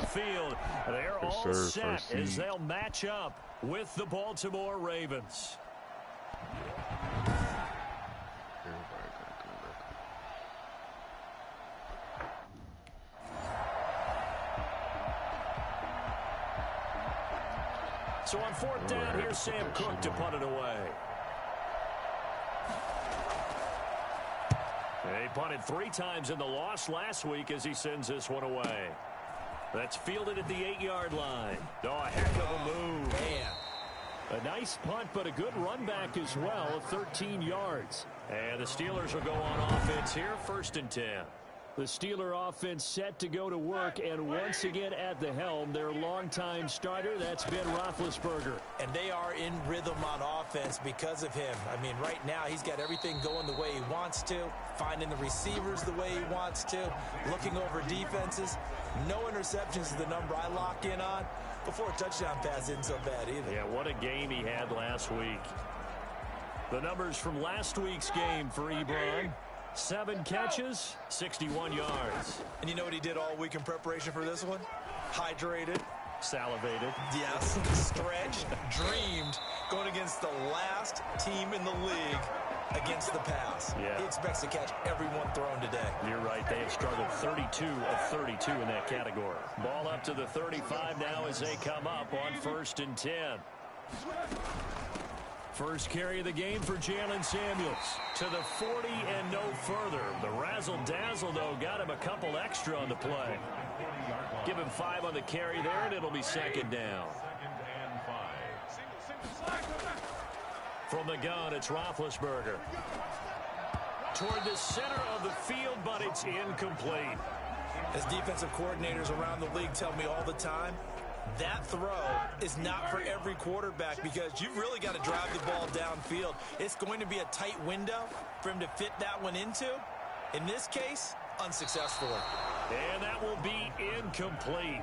field. They're all set as they'll match up with the Baltimore Ravens. So on fourth down, here's Sam Cook to punt it away. He punted 3 times in the loss last week as he sends this one away. That's fielded at the 8-yard line. Oh, a heck of a move. Man. A nice punt, but a good run back as well of 13 yards. And the Steelers will go on offense here, 1st and 10. The Steeler offense set to go to work, and once again at the helm, their longtime starter, that's Ben Roethlisberger. And they are in rhythm on offense because of him. I mean, right now, he's got everything going the way he wants to, finding the receivers the way he wants to, looking over defenses. No interceptions is the number I lock in on. Before a touchdown pass isn't so bad either. Yeah, what a game he had last week. The numbers from last week's game for Ebron. 7 catches, 61 yards. And you know what he did all week in preparation for this one? Hydrated. Salivated. Yes. Stretched. Dreamed. Going against the last team in the league against the pass. Yeah. He expects to catch every one thrown today. You're right. They have struggled 32 of 32 in that category. Ball up to the 35 now as they come up on 1st and 10. First carry of the game for Jalen Samuels. To the 40 and no further. The razzle-dazzle, though, got him a couple extra on the play. Give him 5 on the carry there, and it'll be 2nd down. From the gun, it's Roethlisberger. Toward the center of the field, but it's incomplete. As defensive coordinators around the league tell me all the time, that throw is not for every quarterback because you've really got to drive the ball downfield. It's going to be a tight window for him to fit that one into. In this case, unsuccessfully. And that will be incomplete.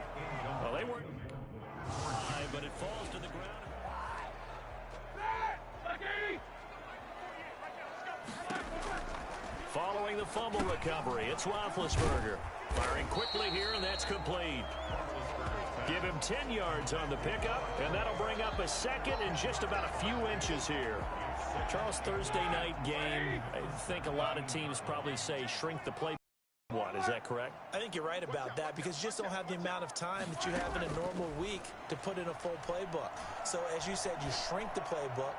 Well, they weren't high, but it falls to the ground. Following the fumble recovery, it's Roethlisberger. Firing quickly here, and that's complete. Give him 10 yards on the pickup, and that'll bring up a 2nd and just about a few inches here. Charles, Thursday night game, I think a lot of teams probably say shrink the play. What, is that correct? I think you're right about that because you just don't have the amount of time that you have in a normal week to put in a full playbook. So, as you said, you shrink the playbook,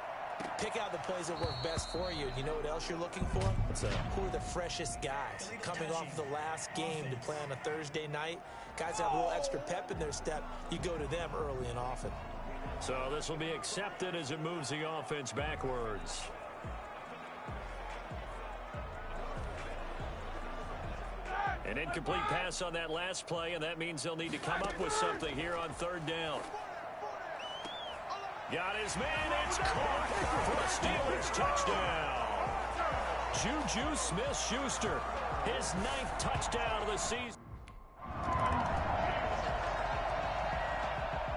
pick out the plays that work best for you. You know what else you're looking for? What's that? Who are the freshest guys coming off the last game to play on a Thursday night? Guys have a little extra pep in their step. You go to them early and often. So this will be accepted as it moves the offense backwards. An incomplete pass on that last play, and that means they'll need to come up with something here on 3rd down. Got his man. It's caught for the Steelers touchdown. Juju Smith-Schuster, his 9th touchdown of the season.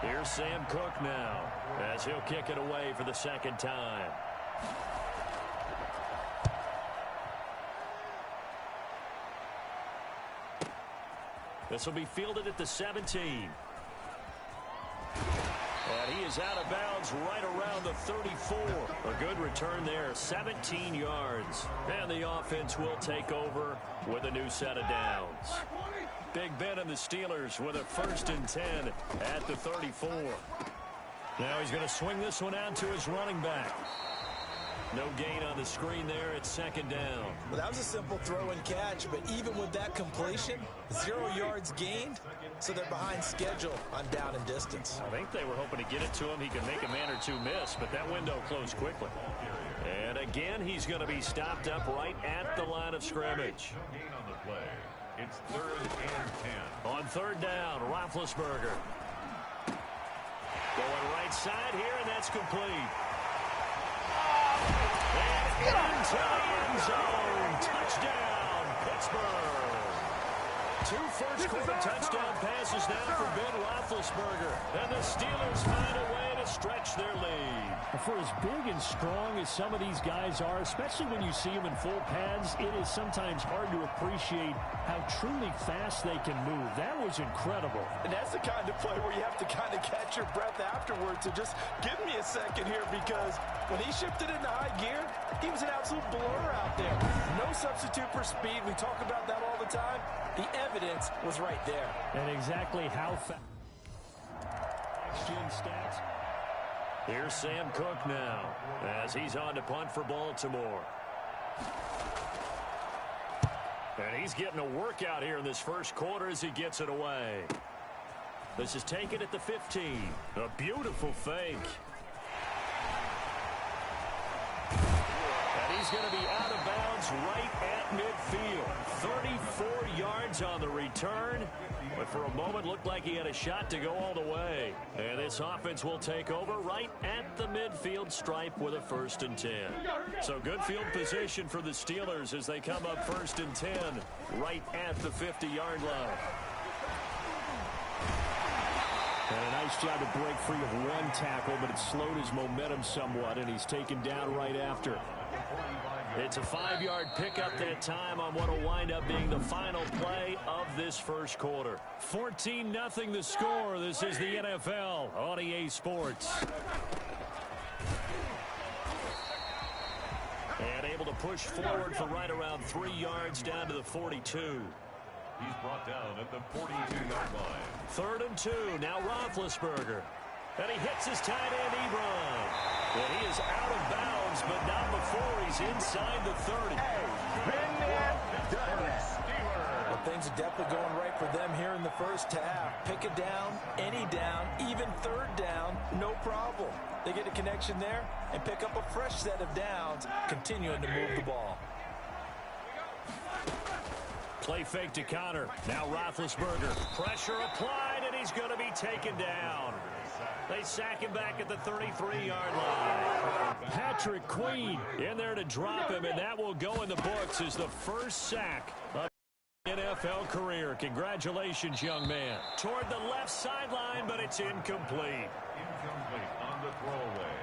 Here's Sam Cook now as he'll kick it away for the 2nd time. This will be fielded at the 17. And he is out of bounds right around the 34. A good return there, 17 yards. And the offense will take over with a new set of downs. Big Ben and the Steelers with a 1st and 10 at the 34. Now he's going to swing this one out to his running back. No gain on the screen there. It's 2nd down. Well, that was a simple throw and catch, but even with that completion, 0 yards gained, so they're behind schedule on down and distance. I think they were hoping to get it to him. He could make a man or two miss, but that window closed quickly. And again, he's going to be stopped up right at the line of scrimmage. Gain on the play. It's 3rd and 10. On 3rd down, Roethlisberger. Going right side here, and that's complete. And into the end zone. Touchdown, Pittsburgh. Two first-quarter touchdown passes now for Ben Roethlisberger. And the Steelers find a way to stretch their lead. For as big and strong as some of these guys are, especially when you see them in full pads, it is sometimes hard to appreciate how truly fast they can move. That was incredible. And that's the kind of play where you have to kind of catch your breath afterwards. So just give me a second here, because when he shifted into high gear, he was an absolute blur out there. No substitute for speed. We talk about that all the time. The evidence was right there. And exactly how fast. Stats. Here's Sam Cook now as he's on to punt for Baltimore. And he's getting a workout here in this first quarter as he gets it away. This is taken at the 15. A beautiful fake. And he's going to be out of bounds right at midfield. 34 yards on the return. But for a moment, looked like he had a shot to go all the way. And this offense will take over right at the midfield stripe with a 1st and 10. So good field position for the Steelers as they come up 1st and 10 right at the 50-yard line. And a nice job to break free of one tackle, but it slowed his momentum somewhat, and he's taken down right after. It's a 5-yard pickup that time on what will wind up being the final play of this first quarter. 14-0 the score. This is the NFL on EA Sports. And able to push forward for right around 3 yards down to the 42. He's brought down at the 42-yard line. 3rd and 2. Now Roethlisberger. And he hits his tight end, Ebron. And he is out of bounds, but not before he's inside the 30. Well, things are definitely going right for them here in the first half. Pick it down, any down, even 3rd down, no problem. They get a connection there and pick up a fresh set of downs, continuing to move the ball. Play fake to Connor. Now Roethlisberger. Pressure applied, and he's going to be taken down. They sack him back at the 33-yard line. Patrick Queen in there to drop him, and that will go in the books as the first sack of his NFL career. Congratulations, young man. Toward the left sideline, but it's incomplete. Incomplete on the throwaway.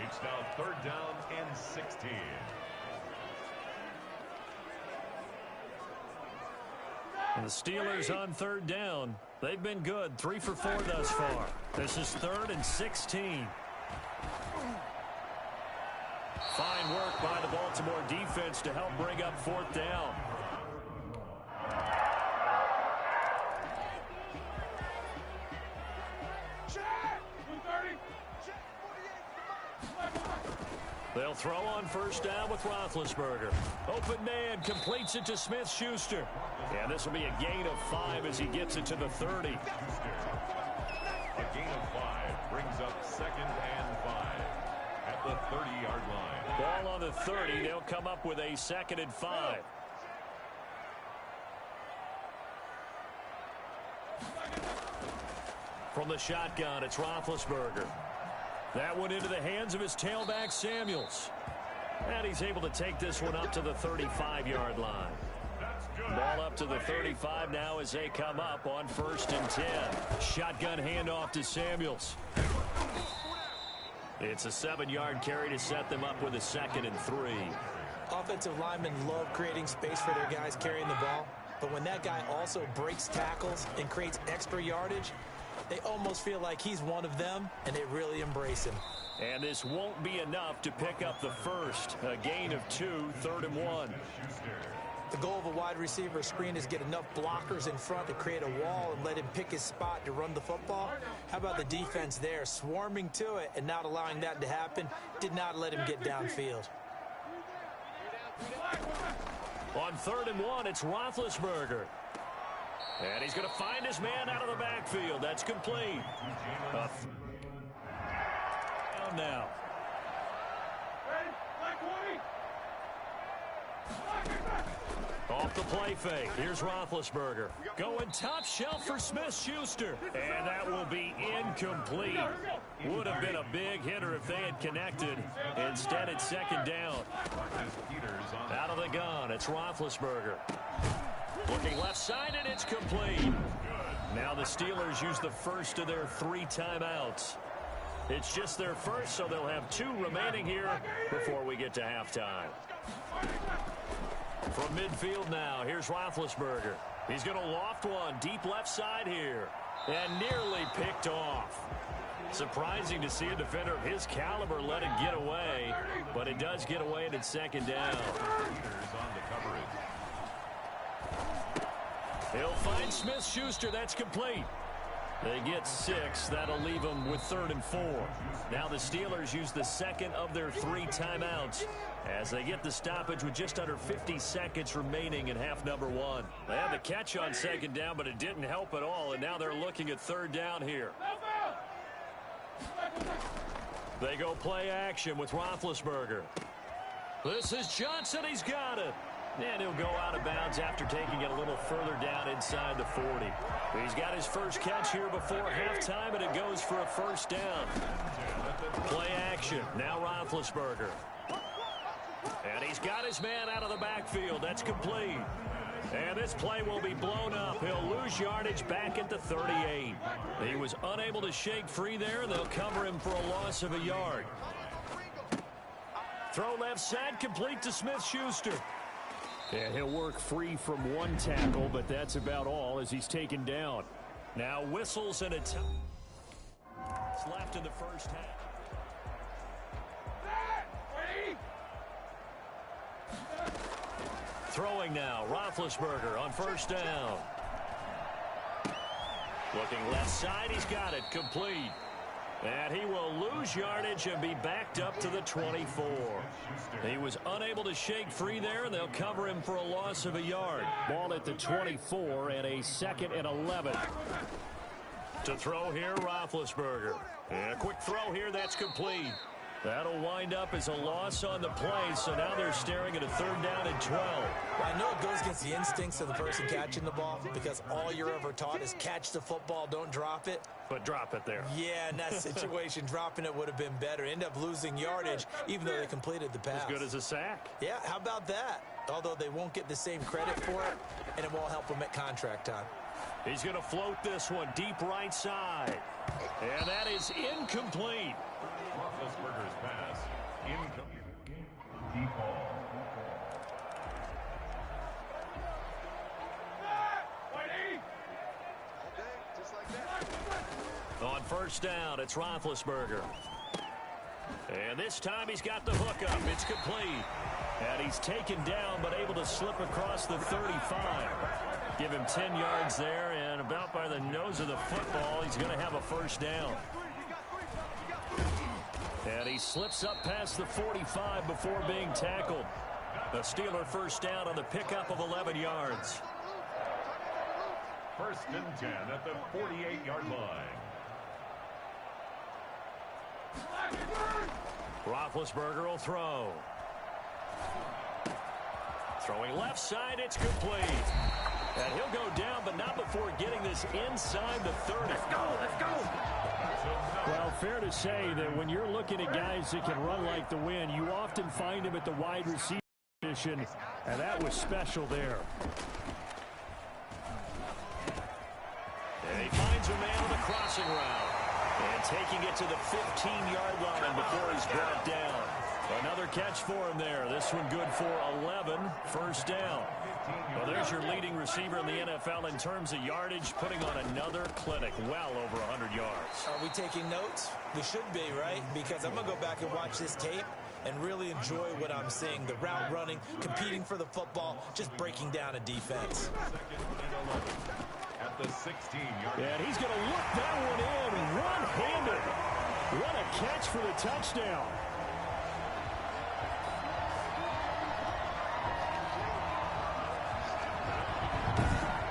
It's now 3rd down and 16. And the Steelers on 3rd down. They've been good. 3 for 4 thus far. This is 3rd and 16. Fine work by the Baltimore defense to help bring up 4th down. They'll throw on 1st down with Roethlisberger. Open man completes it to Smith-Schuster. And this will be a gain of 5 as he gets it to the 30. A gain of 5 brings up 2nd and 5 at the 30-yard line. Ball on the 30. They'll come up with a 2nd and 5. From the shotgun, it's Roethlisberger. That one into the hands of his tailback, Samuels. And he's able to take this one up to the 35-yard line. Ball up to the 35 now as they come up on 1st and 10. Shotgun handoff to Samuels. It's a 7-yard carry to set them up with a 2nd and 3. Offensive linemen love creating space for their guys carrying the ball. But when that guy also breaks tackles and creates extra yardage, they almost feel like he's one of them, and they really embrace him. And this won't be enough to pick up the first. A gain of 2, 3rd and 1. The goal of a wide receiver screen is get enough blockers in front to create a wall and let him pick his spot to run the football. How about the defense there, swarming to it and not allowing that to happen? Did not let him get downfield. On 3rd and 1, it's Roethlisberger. And he's going to find his man out of the backfield. That's complete. Now. Off the play fake. Here's Roethlisberger. Going top shelf for Smith-Schuster. And that will be incomplete. Would have been a big hitter if they had connected. Instead, it's 2nd down. Out of the gun, it's Roethlisberger. Looking left side, and it's complete. Now the Steelers use the first of their 3 timeouts. It's just their first, so they'll have 2 remaining here before we get to halftime. From midfield now, here's Roethlisberger. He's going to loft one deep left side here. And nearly picked off. Surprising to see a defender of his caliber let it get away, but it does get away and it's second down. He'll find Smith-Schuster. That's complete. They get 6. That'll leave them with 3rd and 4. Now the Steelers use the second of their 3 timeouts as they get the stoppage with just under 50 seconds remaining in half number 1. They had the catch on second down, but it didn't help at all, and now they're looking at 3rd down here. They go play action with Roethlisberger. This is Johnson. He's got it. And he'll go out of bounds after taking it a little further down inside the 40. He's got his first catch here before halftime, and it goes for a first down. Play action. Now Roethlisberger. And he's got his man out of the backfield. That's complete. And this play will be blown up. He'll lose yardage back at the 38. He was unable to shake free there, and they'll cover him for a loss of a yard. Throw left side, complete to Smith-Schuster. And he'll work free from 1 tackle, but that's about all as he's taken down. Now whistles and it's left in the first half. Throwing now, Roethlisberger on first down. Looking left side, he's got it, complete. And he will lose yardage and be backed up to the 24. He was unable to shake free there, and they'll cover him for a loss of a yard. Ball at the 24 and a 2nd and 11. To throw here, Roethlisberger. And a quick throw here, that's complete. That'll wind up as a loss on the play, so now they're staring at a 3rd down and 12. I know it goes against the instincts of the person catching the ball because all you're ever taught is catch the football, don't drop it. But drop it there. Yeah, in that situation, dropping it would have been better. End up losing yardage, even though they completed the pass. As good as a sack. Yeah, how about that? Although they won't get the same credit for it, and it won't help them at contract time. He's going to float this one deep right side. And that is incomplete. Roethlisberger's pass, incomplete. Deep ball. On first down, it's Roethlisberger. And this time he's got the hook up. It's complete. And he's taken down but able to slip across the 35. Give him 10 yards there, and about by the nose of the football, he's going to have a first down. And he slips up past the 45 before being tackled. The Steeler first down on the pickup of 11 yards. 1st and 10 at the 48-yard line. Roethlisberger will throw. Throwing left side, it's complete. And he'll go down, but not before getting this inside the 30. Let's go, let's go. Well, fair to say that when you're looking at guys that can run like the wind, you often find them at the wide receiver position, and that was special there. And he finds a man on the crossing route. And taking it to the 15-yard line before he's brought down. Another catch for him there. This one good for 11. First down. Well, there's your leading receiver in the NFL in terms of yardage, putting on another clinic, well over 100 yards. Are we taking notes? We should be, right? Because I'm going to go back and watch this tape and really enjoy what I'm seeing. The route running, competing for the football, just breaking down a defense. At the 16-yard line. And he's going to look that one in one-handed. What a catch for the touchdown.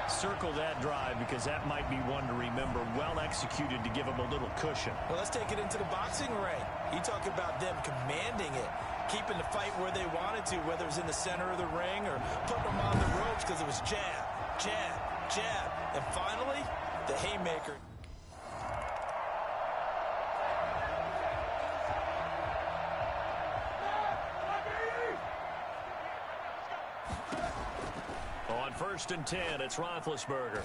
Circle that drive because that might be one to remember. Well executed to give him a little cushion. Well, let's take it into the boxing ring. You talk about them commanding it, keeping the fight where they wanted to, whether it was in the center of the ring or putting them on the ropes because it was jab, jab, jab. And finally, the haymaker. On On 1st and 10, it's Roethlisberger.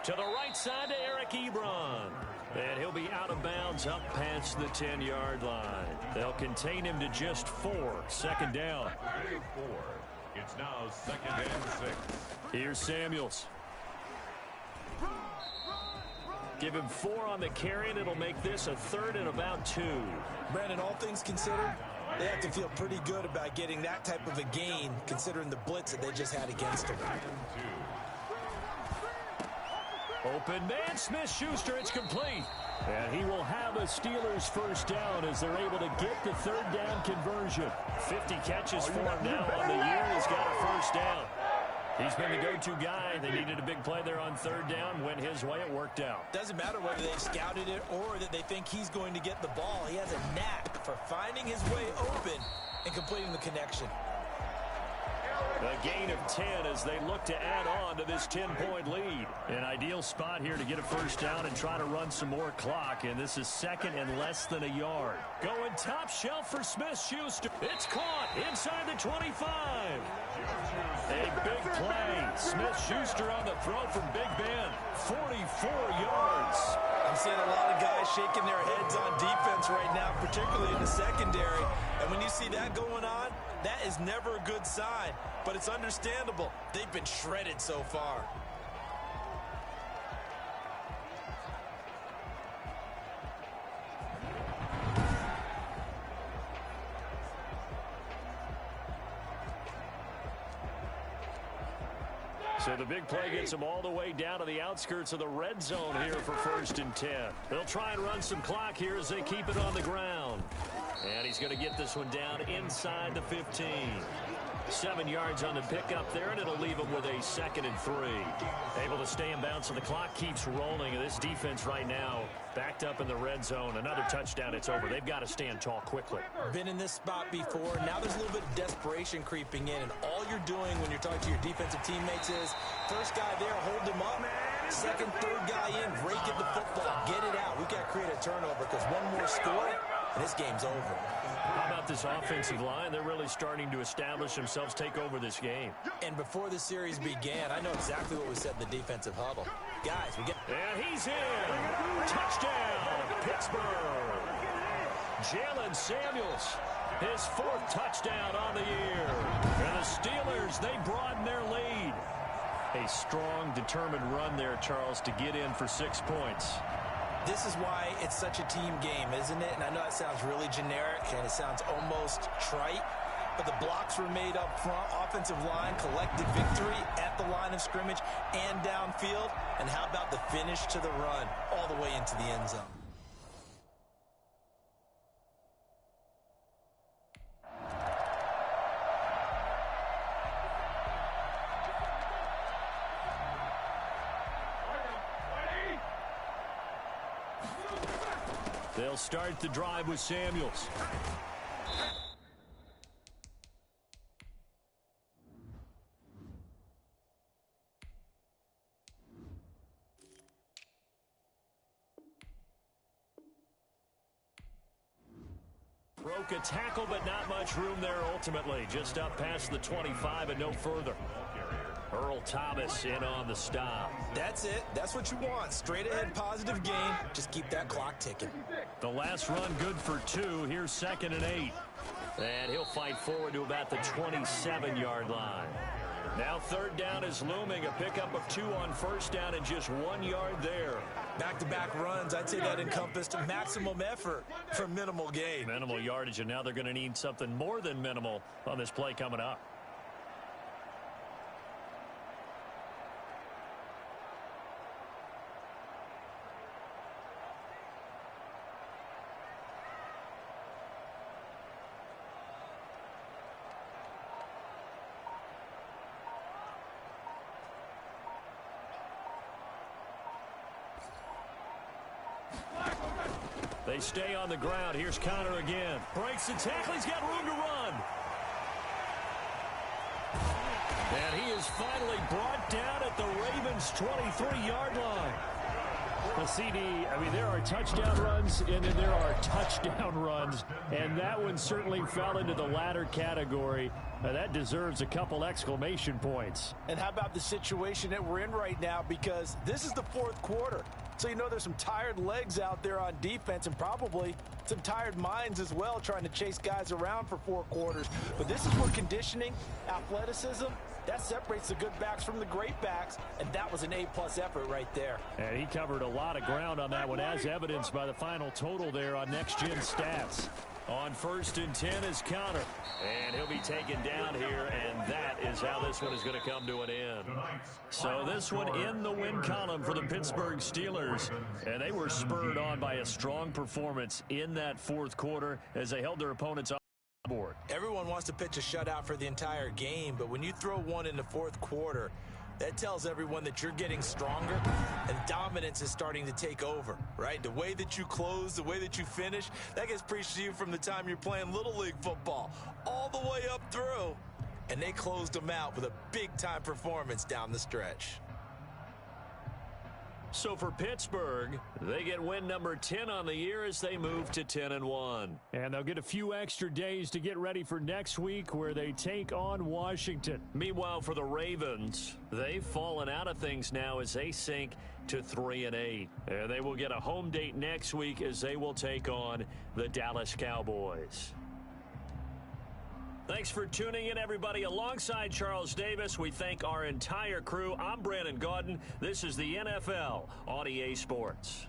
To the right side to Eric Ebron. And he'll be out of bounds up past the 10-yard line. They'll contain him to just 4. 2nd down. 4. It's now 2nd and 6. Here's Samuels. Give him 4 on the carry, and it'll make this a 3rd and about 2. Brandon, all things considered, they have to feel pretty good about getting that type of a gain, considering the blitz that they just had against them. Open man, Smith-Schuster, it's complete. And he will have a Steelers 1st down as they're able to get the 3rd down conversion. 50 catches for him now on the year. He's got a 1st down. He's been the go-to guy. They needed a big play there on 3rd down. Went his way. It worked out. Doesn't matter whether they've scouted it or that they think he's going to get the ball. He has a knack for finding his way open and completing the connection. A gain of 10 as they look to add on to this 10-point lead. An ideal spot here to get a 1st down and try to run some more clock. And this is 2nd and less than a yard. Going top shelf for Smith-Schuster. It's caught inside the 25. A big play. Smith-Schuster on the throw from Big Ben. 44 yards. I'm seeing a lot of guys shaking their heads on defense right now, particularly in the secondary. And when you see that going on, that is never a good sign. But it's understandable. They've been shredded so far. So the big play gets them all the way down to the outskirts of the red zone here for 1st and 10. They'll try and run some clock here as they keep it on the ground. And he's going to get this one down inside the 15. 7 yards on the pickup there, and it'll leave him with a 2nd and 3. Able to stay in bounds, so the clock keeps rolling. And this defense right now backed up in the red zone. Another touchdown, it's over. They've got to stand tall quickly. Been in this spot before. Now there's a little bit of desperation creeping in, and all you're doing when you're talking to your defensive teammates is, first guy there, hold him up. Second, third guy in, rake at the football. Get it out. We've got to create a turnover because one more score, and this game's over. How about this offensive line? They're really starting to establish themselves, take over this game. And before the series began, I know exactly what we said in the defensive huddle. Guys, we get... And he's in. Touchdown, Pittsburgh. Jalen Samuels, his 4th touchdown on the year. And the Steelers, they broaden their lead. A strong, determined run there, Charles, to get in for 6 points. This is why it's such a team game, isn't it? And I know that sounds really generic and it sounds almost trite, but the blocks were made up front, offensive line, collective victory at the line of scrimmage and downfield. And how about the finish to the run all the way into the end zone? They'll start the drive with Samuels. Broke a tackle, but not much room there ultimately. Just up past the 25 and no further. Earl Thomas in on the stop. That's it. That's what you want. Straight ahead positive gain. Just keep that clock ticking. The last run good for 2. Here's 2nd and 8. And he'll fight forward to about the 27-yard line. Now 3rd down is looming. A pickup of 2 on 1st down and just 1 yard there. Back-to-back runs, I'd say that encompassed maximum effort for minimal gain. Minimal yardage, and now they're going to need something more than minimal on this play coming up. They stay on the ground. Here's Connor again. Breaks the tackle. He's got room to run. And he is finally brought down at the Ravens' 23-yard line. The CD, I mean, there are touchdown runs, and then there are touchdown runs, and that one certainly fell into the latter category. That deserves a couple exclamation points. And how about the situation that we're in right now? Because this is the fourth quarter. So you know there's some tired legs out there on defense and probably some tired minds as well trying to chase guys around for 4 quarters. But this is where conditioning, athleticism, that separates the good backs from the great backs, and that was an A-plus effort right there. And he covered a lot of ground on that one, as evidenced by the final total there on Next Gen Stats. On 1st and 10 is Counter. And he'll be taken down here, and that is how this one is going to come to an end. So this one in the win column for the Pittsburgh Steelers. And they were spurred on by a strong performance in that fourth quarter as they held their opponents on board. Everyone wants to pitch a shutout for the entire game, but when you throw one in the fourth quarter, that tells everyone that you're getting stronger and dominance is starting to take over, right? The way that you close, the way that you finish, that gets preached to you from the time you're playing Little League football all the way up through. And they closed them out with a big-time performance down the stretch. So for Pittsburgh, they get win number 10 on the year as they move to 10-1. And they'll get a few extra days to get ready for next week where they take on Washington. Meanwhile, for the Ravens, they've fallen out of things now as they sink to 3-8. And they will get a home date next week as they will take on the Dallas Cowboys. Thanks for tuning in, everybody. Alongside Charles Davis, we thank our entire crew. I'm Brandon Gaudin. This is the NFL on EA Sports.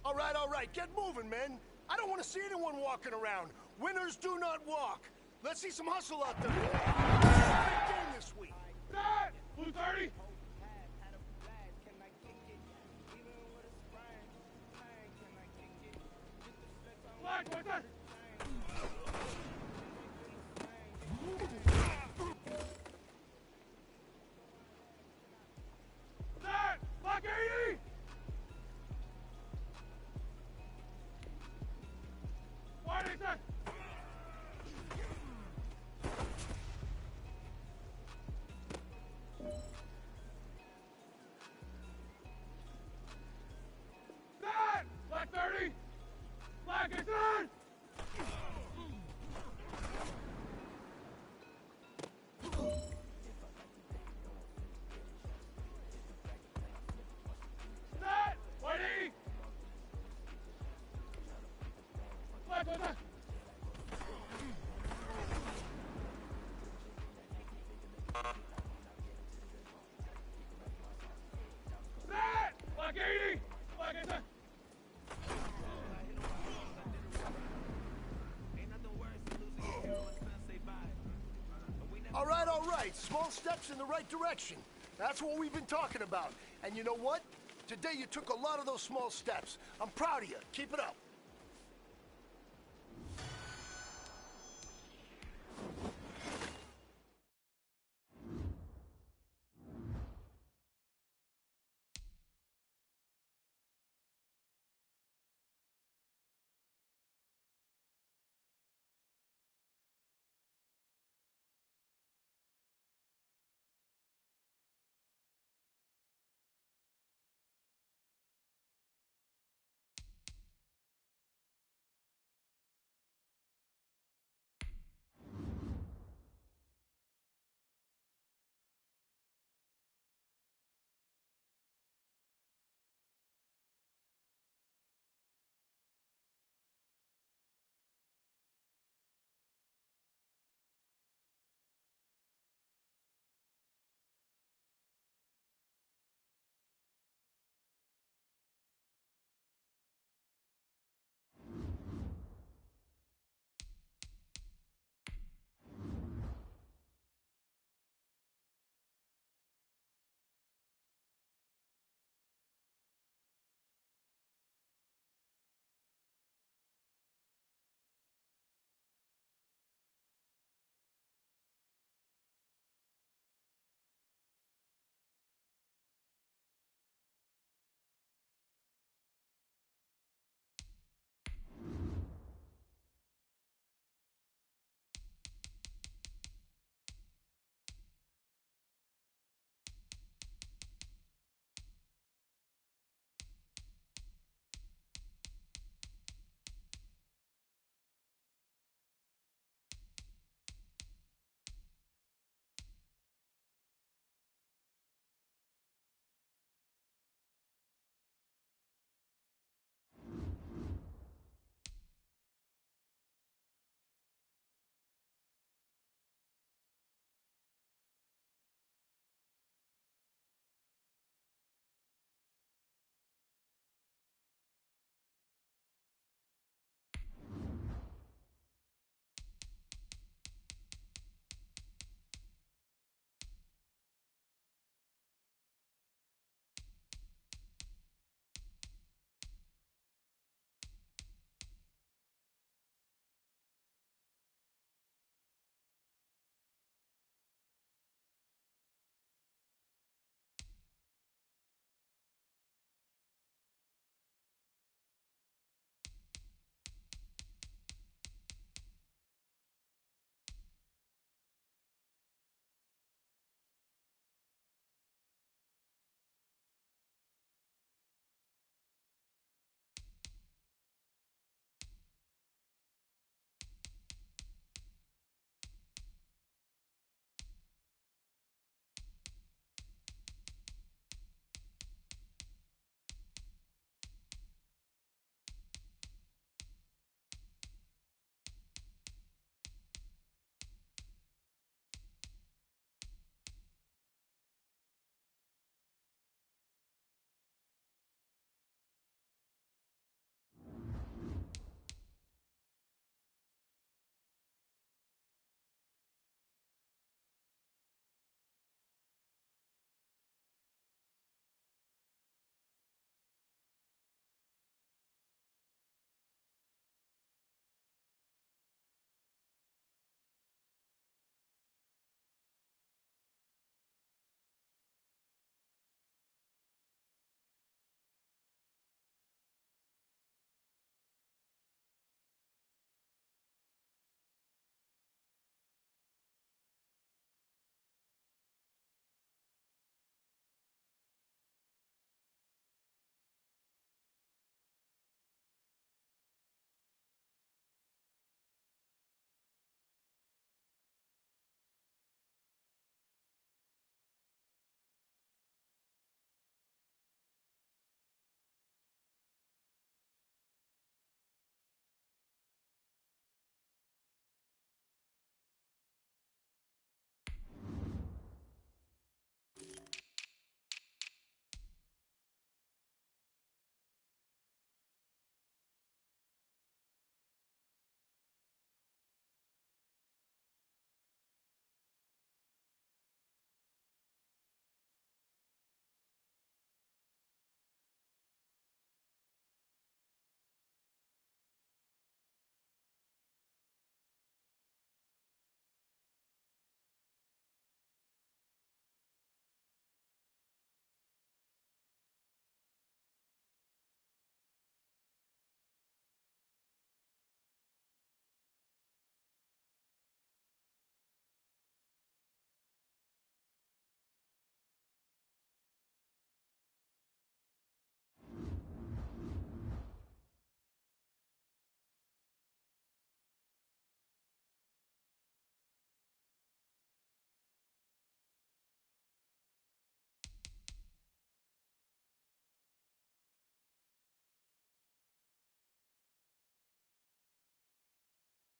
All right, get moving, men. I don't want to see anyone walking around. Winners do not walk. Let's see some hustle out there. Big game this week. Blue 30. Flag, what's that? Set! Flag 80! Why is that? Set! Flag 30! Flag is on! right. Small steps in the right direction. That's what we've been talking about. And you know what? Today you took a lot of those small steps. I'm proud of you. Keep it up.